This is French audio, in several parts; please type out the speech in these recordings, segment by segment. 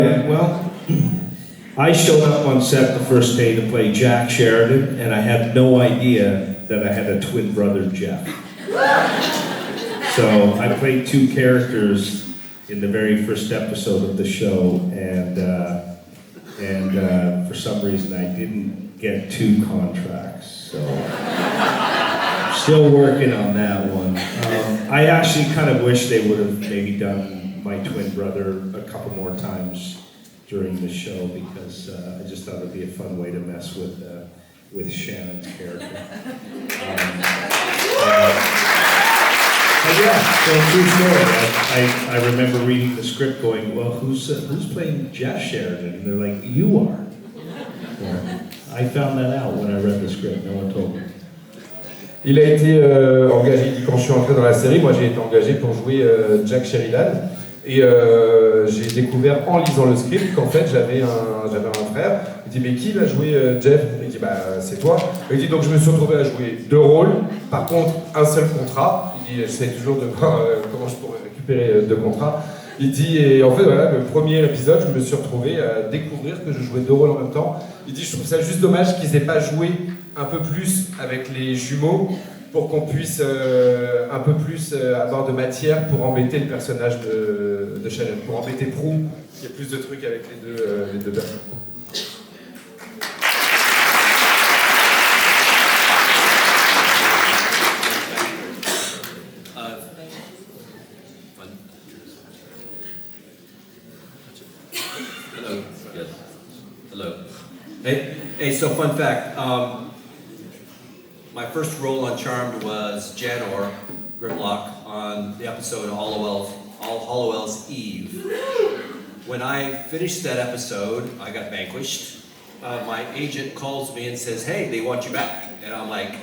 Well, I showed up on set the first day to play Jack Sheridan, and I had no idea that I had a twin brother, Jeff. So I played two characters in the very first episode of the show, and for some reason I didn't get 2 contracts. So still working on that one. I actually kind of wish they would have maybe done my twin brother a couple more times during the show, because I just thought it'd be a fun way to mess with Shannon's character. Yeah, so true story. I remember reading the script going, well, who's playing Jeff Sheridan? And they're like, you are. Well, I found that out when I read the script. No one told me. Il a été engagé, il dit, quand je suis entré dans la série, moi j'ai été engagé pour jouer Jack Sheridan. Et j'ai découvert en lisant le script qu'en fait j'avais un frère. Il dit mais qui va jouer Jeff? Il dit bah c'est toi. Il dit donc je me suis retrouvé à jouer 2 rôles, par contre un seul contrat. Il dit j'essaie toujours de voir comment je pourrais récupérer 2 contrats. Il dit et en fait voilà, le premier épisode je me suis retrouvé à découvrir que je jouais 2 rôles en même temps. Il dit je trouve ça juste dommage qu'ils aient pas joué un peu plus avec les jumeaux, pour qu'on puisse un peu plus avoir de matière pour embêter le personnage de Shannon, pour embêter Prue, qu'il y ait plus de trucs avec les deux personnes. Hello. Yes. Hello. Hey, so fun fact. My first role on Charmed was Janor Grimlock on the episode All Hollowell's Eve. When I finished that episode, I got vanquished. My agent calls me and says, hey, they want you back. And I'm like,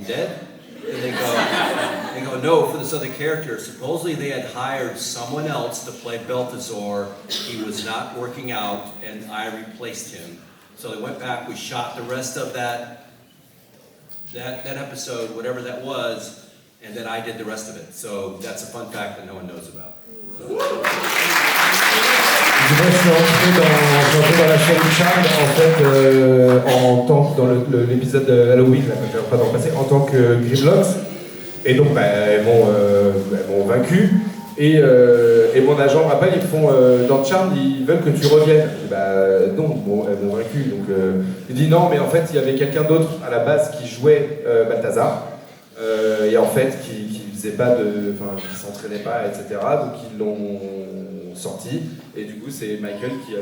dead? And they go, no, for this other character. Supposedly they had hired someone else to play Balthazar. He was not working out, and I replaced him. So they went back, we shot the rest of that episode, whatever that was, and then I did the rest of it. So that's a fun fact that no one knows about. Je suis entré dans la chaîne Charmed en fait dans l'épisode de Halloween là, que j'ai pas passé en tant que Grimlocks, et donc elles m'ont vaincu. Et mon agent me rappelle, ils font dans Charmed, ils veulent que tu reviennes. Je dis, non, bon, elles m'ont vaincu. Donc, il dit non, mais en fait, il y avait quelqu'un d'autre à la base qui jouait Balthazar, et en fait, qui faisait pas qui s'entraînait pas, etc. Donc, ils l'ont sorti. Et du coup, c'est Michael qui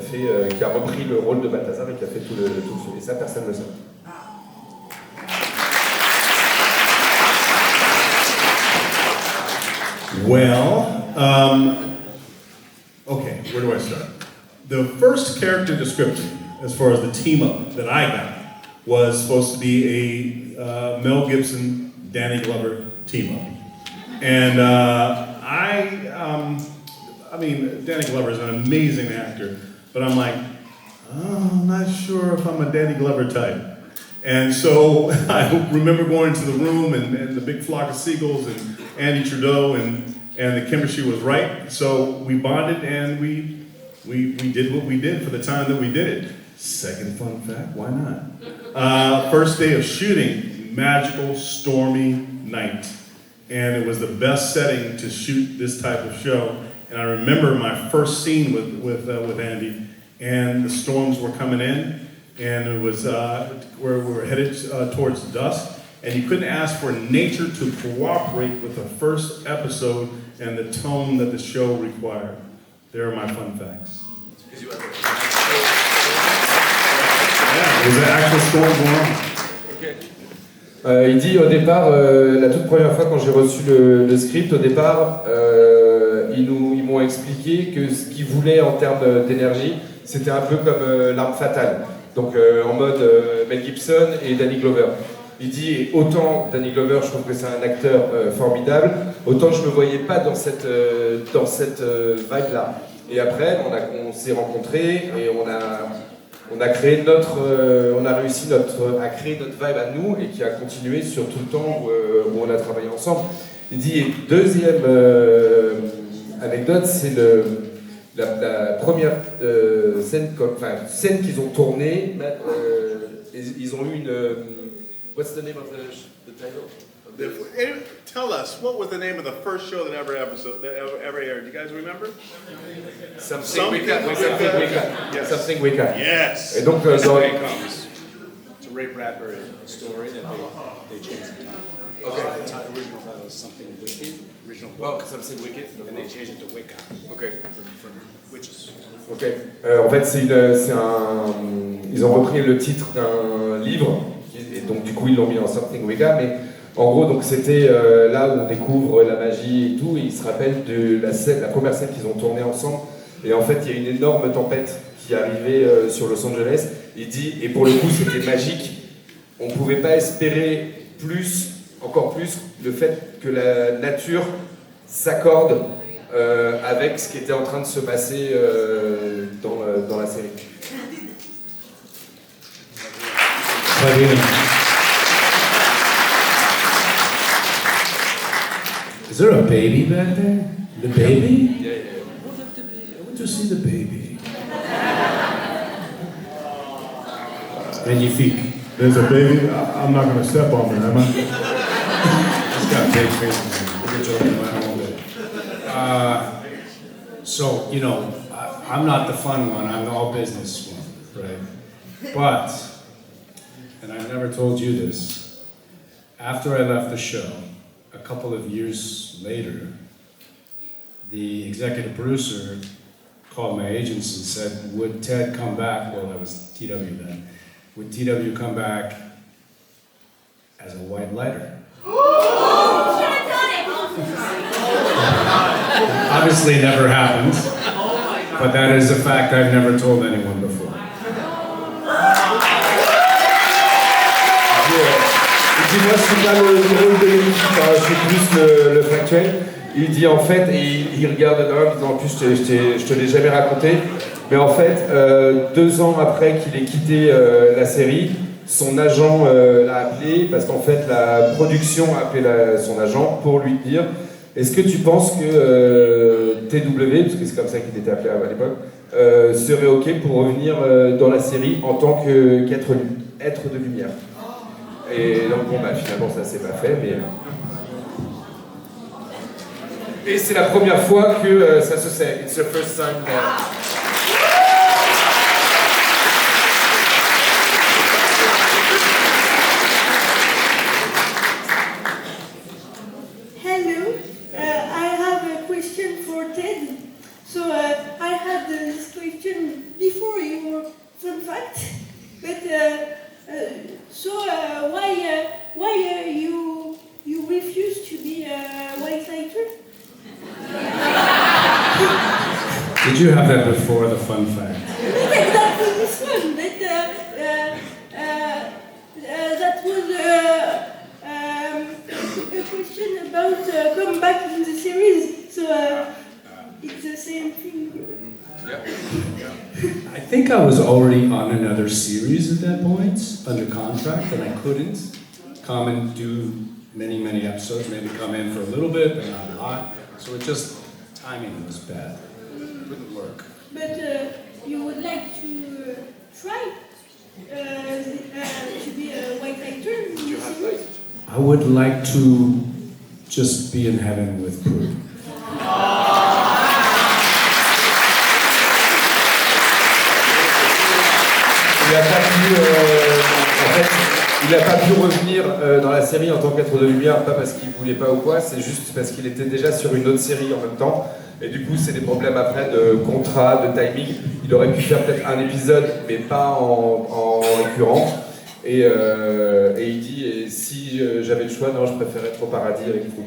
a repris le rôle de Balthazar et qui a fait tout le film. Et ça, personne ne le sait. Well, okay, where do I start? The first character description, as far as the team up that I got, was supposed to be a Mel Gibson, Danny Glover team up. And I mean, Danny Glover is an amazing actor, but I'm like, I'm not sure if I'm a Danny Glover type. And so I remember going to the room and the big flock of seagulls and Andy Trudeau, and the chemistry was right. So we bonded and we did what we did for the time that we did it. Second fun fact, why not? First day of shooting, magical, stormy night. And it was the best setting to shoot this type of show. And I remember my first scene with Andy, and the storms were coming in, and it was where we were headed towards dusk, and you couldn't ask for nature to cooperate with the first episode and the tone that the show required. There are my fun facts. Yeah, there's an actual storm going on. Il dit au départ, la toute première fois quand j'ai reçu le script, au départ, ils m'ont expliqué que ce qu'ils voulaient en termes d'énergie, c'était un peu comme l'arme fatale. Donc en mode Mel Gibson et Danny Glover. Il dit autant Danny Glover, je trouve que c'est un acteur formidable, autant je me voyais pas dans cette vibe là. Et après, on s'est rencontrés et on a créé on a réussi à créer notre vibe à nous, et qui a continué sur tout le temps où on a travaillé ensemble. Il dit, et deuxième anecdote, c'est la première scène qu'ils ont tournée, ils ont eu une... what's the name of the title? Tell us, what was the name of the first show that ever aired? You guys remember? Something We Can. Yes. Something We Can. Yes. Et donc, That's the dans... way it comes. It's a Ray Bradbury story that they changed the title. Okay. The original title is Something Wicked, original Oh, book, Something Wicked. and they changed it to Wicca, Okay. from witches. Ok. En fait, ils ont repris le titre d'un livre, et donc du coup ils l'ont mis en Something Wicca, mais en gros, donc c'était là où on découvre la magie et tout, et ils se rappellent de la première scène qu'ils ont tournée ensemble, et en fait il y a une énorme tempête qui arrivait sur Los Angeles. Il dit, et pour le coup c'était magique, on ne pouvait pas espérer encore plus, le fait que la nature s'accorde avec ce qui était en train de se passer dans la série. Très bien. Is there a baby back there? The baby? Yeah. I want to see the baby. Magnifique. There's a baby. I'm not going to step on her, am I? It's got a big face, man. We're joking around a little bit. So, you know, I'm not the fun one, I'm the all business one, right? But, and I've never told you this, after I left the show, a couple of years later, the executive producer called my agency and said, would Ted come back? Well, that was TW then. Would TW come back as a white lighter? Obviously never happened, but that is a fact I've never told anyone before. Il dit, moi je suis pas le rôle de l'équipe, hein, je suis plus le factuel. Il dit en fait, et il regarde dedans, en plus je te l'ai jamais raconté, mais en fait 2 ans après qu'il ait quitté la série, son agent l'a appelé parce qu'en fait la production a appelé son agent pour lui dire: est-ce que tu penses que TW, parce que c'est comme ça qu'il était appelé à l'époque, serait ok pour revenir dans la série en tant qu'être de lumière? Et donc bon bah finalement ça s'est pas fait, mais et c'est la première fois que ça se sait. It's the first time that... Hello, I have a question for Ted. So I had this question before your fun fact, but why you refuse to be a white lighter? Did you have that before the fun fact? That was this one, but that was a question about come back in the series. So it's the same thing. I think I was already on another series at that point, under contract, and I couldn't come and do many episodes, maybe come in for a little bit, but not a lot. So it just, timing was bad. It wouldn't work. But you would like to try to be a white actor in the series? I would like to just be in heaven with Prue. Il n'a pas pu revenir dans la série en tant qu'être de lumière, pas parce qu'il voulait pas ou quoi, c'est juste parce qu'il était déjà sur une autre série en même temps. Et du coup, c'est des problèmes après de contrat, de timing. Il aurait pu faire peut-être un épisode, mais pas en récurrent. Et il dit, et si j'avais le choix, non, je préfère être au paradis avec vous.